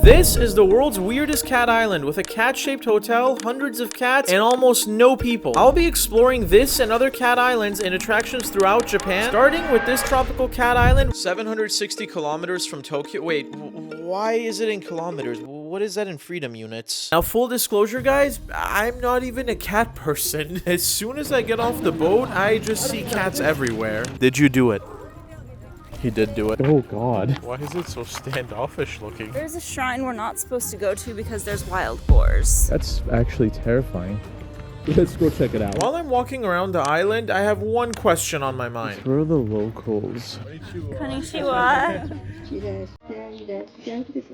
This is the world's weirdest cat island with a cat-shaped hotel, hundreds of cats, and almost no people. I'll be exploring this and other cat islands and attractions throughout Japan, starting with this tropical cat island, 760 kilometers from Tokyo. Wait, why is it in kilometers? What is that in freedom units? Now, full disclosure, guys, I'm not even a cat person. As soon as I get off the boat, I just see cats everywhere. Did you do it? He did do it. Oh god. Why is it so standoffish looking? There's a shrine we're not supposed to go to because there's wild boars. That's actually terrifying. Let's go check it out. While I'm walking around the island, I have one question on my mind. Where are the locals? Konnichiwa.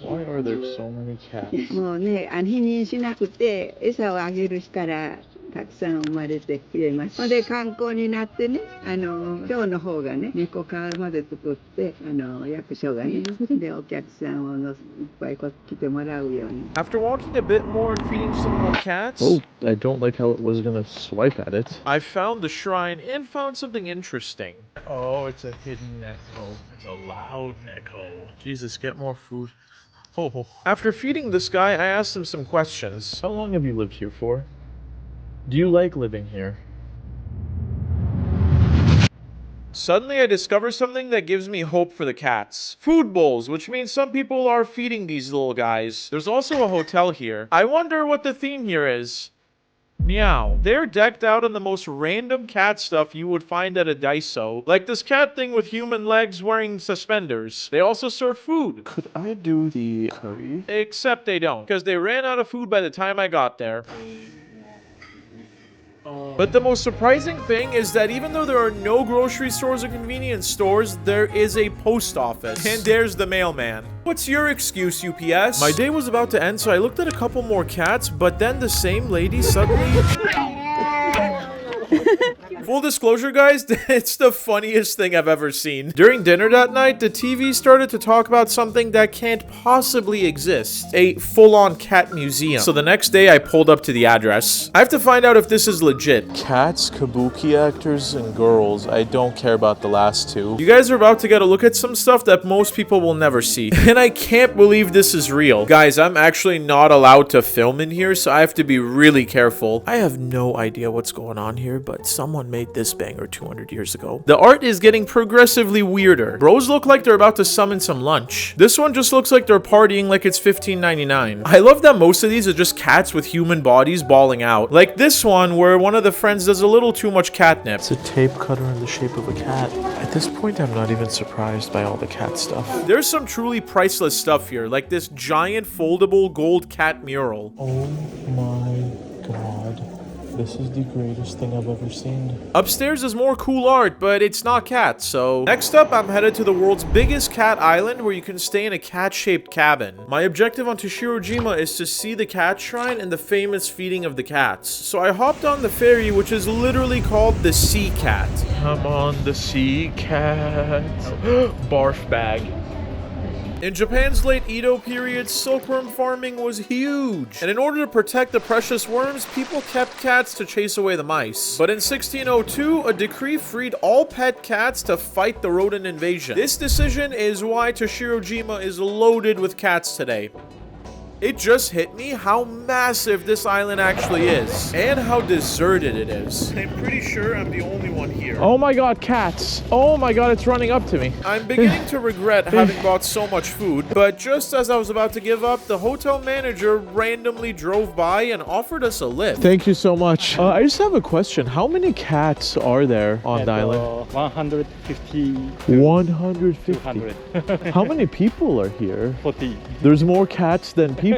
Why are there so many cats? もうね、避妊しなくて餌をあげるしたらたくさん生まれてくれます。で観光になってね、今日の方がね、猫川まで作って役所がね、でお客さんをいっぱい来てもらうように。 After walking a bit more and feeding some more cats, Oh, I don't like how it was gonna swipe at it. I found the shrine and found something interesting. Oh, it's a hidden echo. It's a loud echo. Jesus, get more food. Oh. After feeding this guy, I asked him some questions. How long have you lived here for? Do you like living here? Suddenly, I discover something that gives me hope for the cats. Food bowls, which means some people are feeding these little guys. There's also a hotel here. I wonder what the theme here is. Meow. They're decked out in the most random cat stuff you would find at a Daiso. Like this cat thing with human legs wearing suspenders. They also serve food. Could I do the curry? Except they don't, because they ran out of food by the time I got there. But the most surprising thing is that even though there are no grocery stores or convenience stores, there is a post office. And there's the mailman. What's your excuse, UPS? My day was about to end, so I looked at a couple more cats, but then the same lady suddenly... Full disclosure, guys, it's the funniest thing I've ever seen. During dinner that night, the TV started to talk about something that can't possibly exist. A full-on cat museum. So the next day, I pulled up to the address. I have to find out if this is legit. Cats, kabuki actors, and girls. I don't care about the last two. You guys are about to get a look at some stuff that most people will never see. And I can't believe this is real. Guys, I'm actually not allowed to film in here, so I have to be really careful. I have no idea what's going on here, but someone made this banger 200 years ago. The art is getting progressively weirder. Bros look like they're about to summon some lunch. This one just looks like they're partying like it's $15.99. I love that most of these are just cats with human bodies bawling out. Like this one where one of the friends does a little too much catnip. It's a tape cutter in the shape of a cat. At this point, I'm not even surprised by all the cat stuff. There's some truly priceless stuff here, like this giant foldable gold cat mural. Oh my god. This is the greatest thing I've ever seen. Upstairs is more cool art, but it's not cats, so... Next up, I'm headed to the world's biggest cat island where you can stay in a cat-shaped cabin. My objective on Tashirojima is to see the cat shrine and the famous feeding of the cats. So I hopped on the ferry, which is literally called the Sea Cat. Come on, the sea cat. Barf bag. In Japan's late Edo period, silkworm farming was huge. And in order to protect the precious worms, people kept cats to chase away the mice. But in 1602, a decree freed all pet cats to fight the rodent invasion. This decision is why Tashirojima is loaded with cats today. It just hit me how massive this island actually is, and how deserted it is. I'm pretty sure I'm the only one here. Oh my god, cats. Oh my god, it's running up to me. I'm beginning to regret having bought so much food, but just as I was about to give up, the hotel manager randomly drove by and offered us a lift. Thank you so much. I just have a question. How many cats are there on the island? 150. 150. 200. How many people are here? 40. There's more cats than people.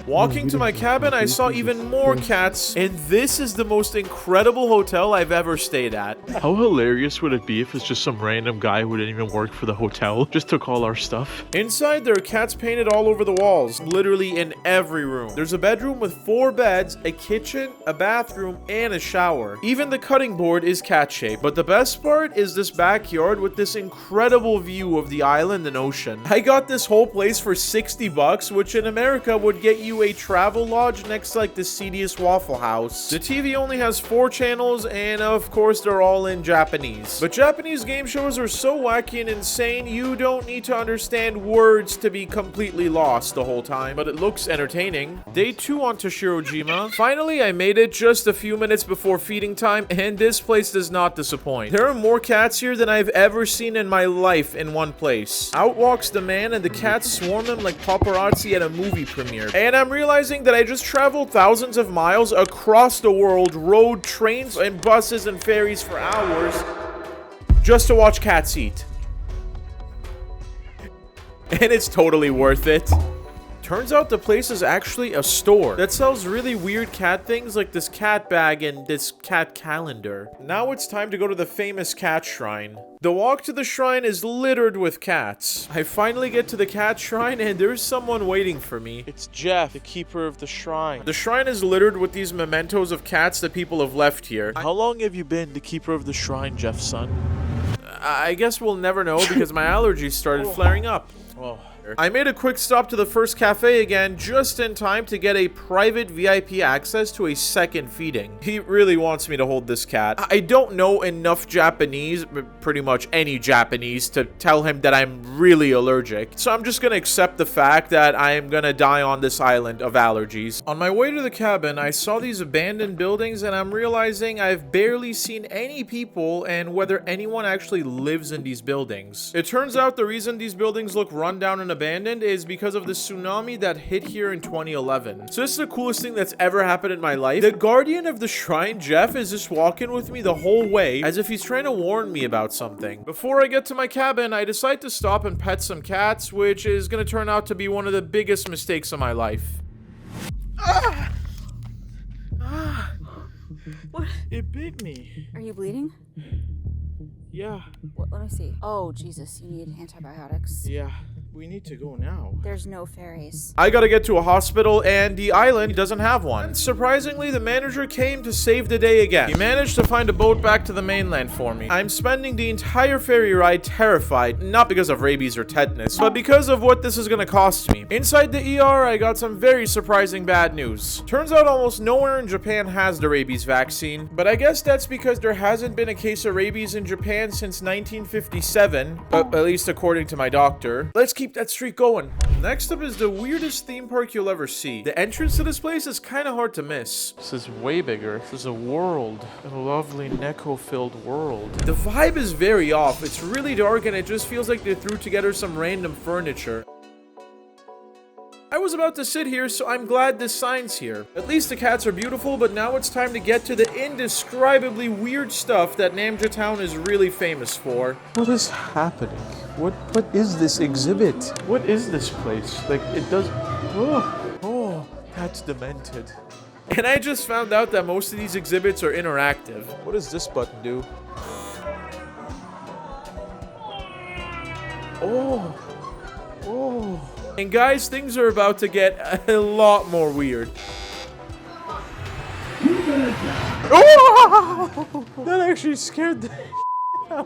Walking to my cabin, I saw even more cats, and this is the most incredible hotel I've ever stayed at. How hilarious would it be if it's just some random guy who didn't even work for the hotel just took all our stuff? Inside, there are cats painted all over the walls, literally in every room. There's a bedroom with 4 beds, a kitchen, a bathroom, and a shower. Even the cutting board is cat-shaped. But the best part is this backyard with this incredible view of the island and ocean. I got this whole place for $60, which in America would get you a travel lodge next to like the seediest Waffle House. The TV only has 4 channels, and of course they're all in Japanese. But Japanese game shows are so wacky and insane, you don't need to understand words to be completely lost the whole time, but it looks entertaining. Day 2 on Tashirojima. Finally, I made it just a few minutes before feeding time, and this place does not disappoint. There are more cats here than I've ever seen in my life in one place. Out walks the man, and the cats swarm him like paparazzi at a movie premiere. And I'm realizing that I just traveled thousands of miles across the world, rode trains and buses and ferries for hours just to watch cats eat. And it's totally worth it. Turns out the place is actually a store that sells really weird cat things like this cat bag and this cat calendar. Now it's time to go to the famous cat shrine. The walk to the shrine is littered with cats. I finally get to the cat shrine and there's someone waiting for me. It's Jeff, the keeper of the shrine. The shrine is littered with these mementos of cats that people have left here. How long have you been the keeper of the shrine, Jeff's son? I guess we'll never know because my allergies started flaring up. Oh. I made a quick stop to the first cafe again, just in time to get a private VIP access to a second feeding. He really wants me to hold this cat. I don't know enough Japanese, pretty much any Japanese, to tell him that I'm really allergic. So I'm just gonna accept the fact that I am gonna die on this island of allergies. On my way to the cabin, I saw these abandoned buildings and I'm realizing I've barely seen any people and whether anyone actually lives in these buildings. It turns out the reason these buildings look run down and abandoned is because of the tsunami that hit here in 2011. So this is the coolest thing that's ever happened in my life. The guardian of the shrine, Jeff, is just walking with me the whole way as if he's trying to warn me about something. Before I get to my cabin, I decide to stop and pet some cats, which is gonna turn out to be one of the biggest mistakes of my life. What? It bit me. Are you bleeding? Yeah. What, let me see. Oh, Jesus, you need antibiotics. Yeah. We need to go now. There's no ferries. I gotta get to a hospital, and the island doesn't have one. And surprisingly, the manager came to save the day again. He managed to find a boat back to the mainland for me. I'm spending the entire ferry ride terrified, not because of rabies or tetanus, but because of what this is gonna cost me. Inside the ER, I got some very surprising bad news. Turns out almost nowhere in Japan has the rabies vaccine, but I guess that's because there hasn't been a case of rabies in Japan since 1957, at least according to my doctor. Let's keep that streak going. Next up is the weirdest theme park you'll ever see. The entrance to this place is kind of hard to miss. This is way bigger. This is a world. A lovely Neko-filled world. The vibe is very off. It's really dark and it just feels like they threw together some random furniture. I was about to sit here, so I'm glad this sign's here. At least the cats are beautiful, but now it's time to get to the indescribably weird stuff that Namja Town is really famous for. What is happening? What is this exhibit? What is this place? Like, it does... Oh, that's demented. And I just found out that most of these exhibits are interactive. What does this button do? Oh. And guys, things are about to get a lot more weird. Oh! That actually scared the...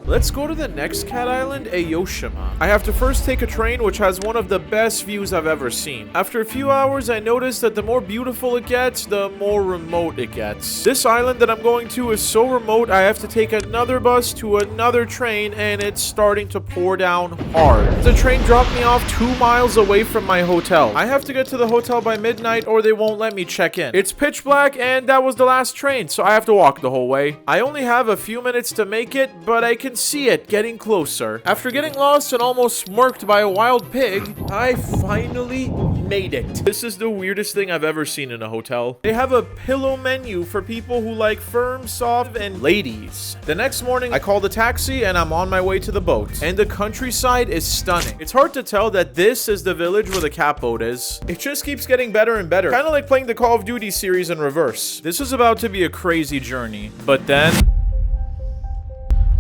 Let's go to the next cat island, Aoshima. I have to first take a train which has one of the best views I've ever seen. After a few hours, I noticed that the more beautiful it gets, the more remote it gets. This island that I'm going to is so remote, I have to take another bus to another train, and it's starting to pour down hard. The train dropped me off 2 miles away from my hotel. I have to get to the hotel by midnight or they won't let me check in. It's pitch black and that was the last train, so I have to walk the whole way. I only have a few minutes to make it, but I can see it getting closer. After getting lost and almost smurked by a wild pig, I finally made it. This is the weirdest thing I've ever seen in a hotel. They have a pillow menu for people who like firm, soft, and ladies. The next morning, I called a taxi and I'm on my way to the boat. And the countryside is stunning. It's hard to tell that this is the village where the cat boat is. It just keeps getting better and better. Kind of like playing the Call of Duty series in reverse. This is about to be a crazy journey. But then...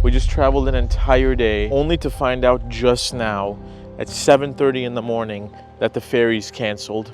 we just traveled an entire day, only to find out just now, at 7:30 in the morning, that the ferry's canceled.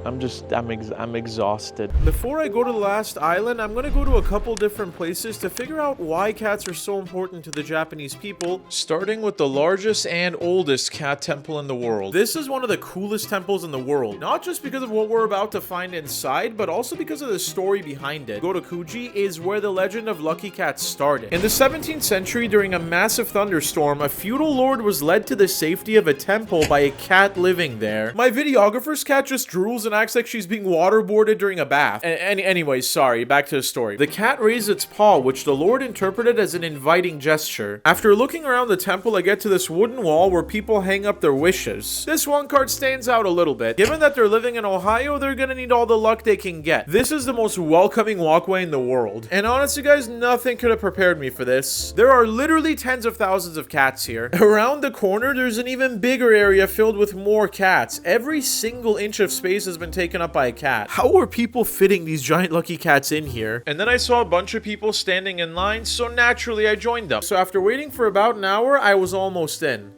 I'm exhausted. Before I go to the last island, I'm gonna go to a couple different places to figure out why cats are so important to the Japanese people, starting with the largest and oldest cat temple in the world. This is one of the coolest temples in the world, not just because of what we're about to find inside, but also because of the story behind it. Gotokuji is where the legend of lucky cats started. In the 17th century, during a massive thunderstorm, a feudal lord was led to the safety of a temple by a cat living there. My videographer's cat just drools and acts like she's being waterboarded during a bath. Anyways, sorry, back to the story. The cat raised its paw, which the lord interpreted as an inviting gesture. After looking around the temple, I get to this wooden wall where people hang up their wishes. This one card stands out a little bit. Given that they're living in Ohio, they're gonna need all the luck they can get. This is the most welcoming walkway in the world. And honestly, guys, nothing could have prepared me for this. There are literally tens of thousands of cats here. Around the corner, there's an even bigger area filled with more cats. Every single inch of space has been taken up by a cat. How are people fitting these giant lucky cats in here? And then I saw a bunch of people standing in line, so naturally I joined them. So after waiting for about an hour, I was almost in.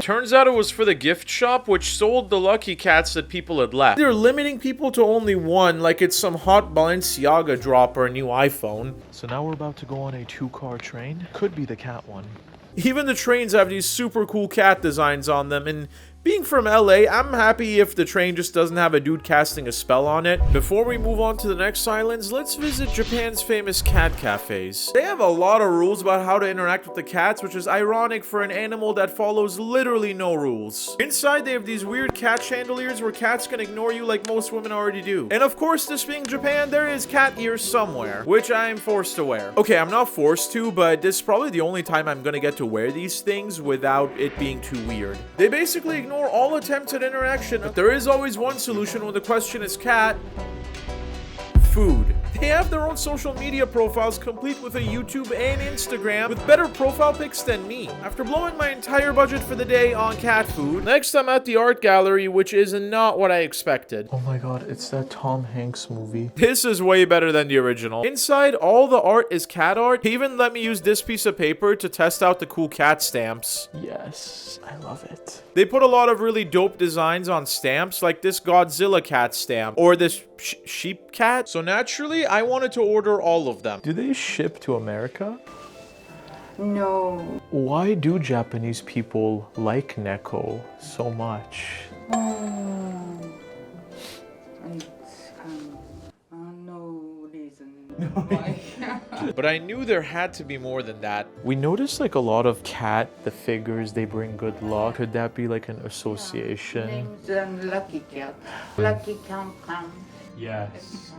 Turns out it was for the gift shop, which sold the lucky cats that people had left. They're limiting people to only one, like it's some hot Balenciaga drop or a new iPhone. So now we're about to go on a 2-car train. Could be the cat one. Even the trains have these super cool cat designs on them, and being from LA, I'm happy if the train just doesn't have a dude casting a spell on it. Before we move on to the next islands, let's visit Japan's famous cat cafes. They have a lot of rules about how to interact with the cats, which is ironic for an animal that follows literally no rules. Inside, they have these weird cat chandeliers where cats can ignore you like most women already do. And of course, this being Japan, there is cat ears somewhere, which I am forced to wear. Okay, I'm not forced to, but this is probably the only time I'm gonna get to wear these things without it being too weird. They basically ignore all attempts at interaction, but there is always one solution when the question is cat. Food. They have their own social media profiles complete with a YouTube and Instagram with better profile pics than me. After blowing my entire budget for the day on cat food, next I'm at the art gallery, which is not what I expected. Oh my god, it's that Tom Hanks movie. This is way better than the original. Inside, all the art is cat art. They even let me use this piece of paper to test out the cool cat stamps. Yes, I love it. They put a lot of really dope designs on stamps, like this Godzilla cat stamp, or this sheep cat. So naturally, I wanted to order all of them. Do they ship to America? No. Why do Japanese people like Neko so much? No reason. But I knew there had to be more than that. We noticed like a lot of the figures, they bring good luck. Could that be like an association? Name's Lucky Cat. Lucky Can. Yes.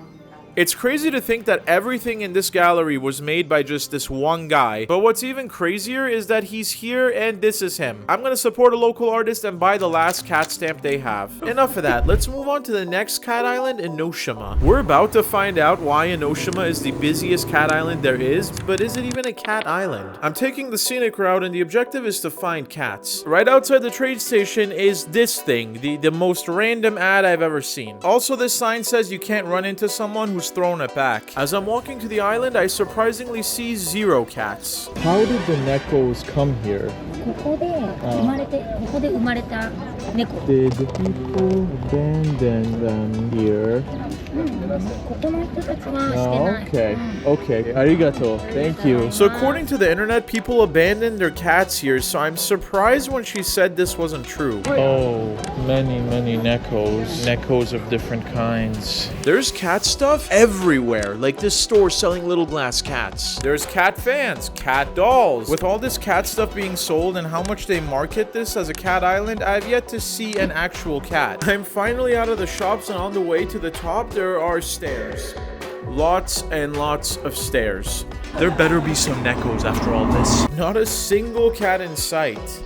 It's crazy to think that everything in this gallery was made by just this one guy, but what's even crazier is that he's here and this is him. I'm gonna support a local artist and buy the last cat stamp they have. Enough of that, let's move on to the next cat island, Enoshima. We're about to find out why Enoshima is the busiest cat island there is, but is it even a cat island? I'm taking the scenic route and the objective is to find cats. Right outside the trade station is this thing, the most random ad I've ever seen. Also, this sign says you can't run into someone who's thrown it back. As I'm walking to the island, I surprisingly see 0 cats. How did the Nekos come here? ここで生まれた猫。 Did people abandon them here? ここの人たちはしてない。 Okay. Arigato. Thank you. So according to the internet, people abandoned their cats here, so I'm surprised when she said this wasn't true. Oh, many Nekos. Nekos of different kinds. There's cat stuff everywhere, like this store selling little glass cats. There's cat fans, cat dolls. With all this cat stuff being sold and how much they market this as a cat island, I've yet to see an actual cat. I'm finally out of the shops and on the way to the top, there are stairs. Lots and lots of stairs. There better be some Nekos after all this. Not a single cat in sight.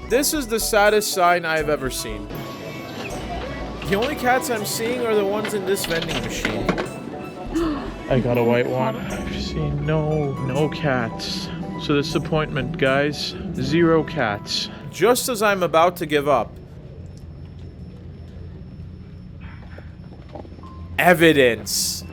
This is the saddest sign I've ever seen. The only cats I'm seeing are the ones in this vending machine. I got a white one. I've seen no cats. So disappointment, guys. 0 cats. Just as I'm about to give up. Evidence.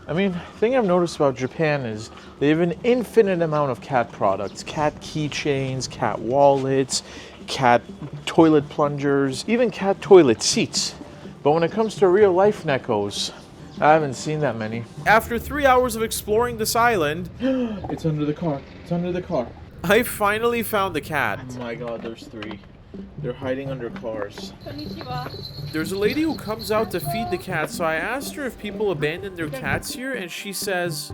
I mean, the thing I've noticed about Japan is they have an infinite amount of cat products. Cat keychains, cat wallets, cat toilet plungers, even cat toilet seats. But when it comes to real life Nekos, I haven't seen that many. After 3 hours of exploring this island, It's under the car. It's under the car. I finally found the cat. Oh my god, there's 3. They're hiding under cars. There's a lady who comes out to feed the cats, so I asked her if people abandon their cats here, and she says,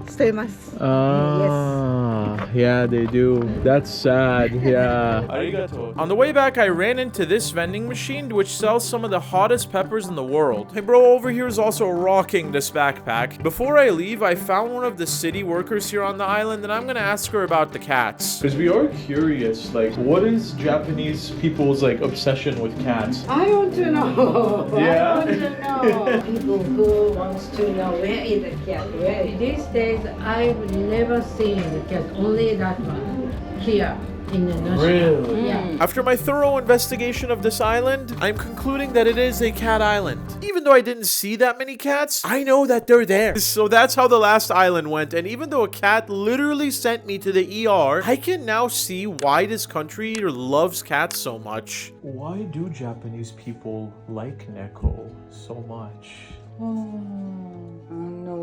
Yeah, they do. That's sad. Yeah. arigato. On the way back, I ran into this vending machine, which sells some of the hottest peppers in the world. Hey bro, over here is also rocking this backpack. Before I leave, I found one of the city workers here on the island, and I'm gonna ask her about the cats. Because we are curious, like, what is Japanese people's, like, obsession with cats? I want to know. Yeah. I want to know. People who wants to know where is the cat? Where? These days, I've never seen the cat. Only that one here in Enoshima. Really? Yeah. After my thorough investigation of this island, I'm concluding that it is a cat island. Even though I didn't see that many cats, I know that they're there. So that's how the last island went, and even though a cat literally sent me to the ER, I can now see why this country loves cats so much. Why do Japanese people like Neko so much? No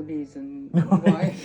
reason why.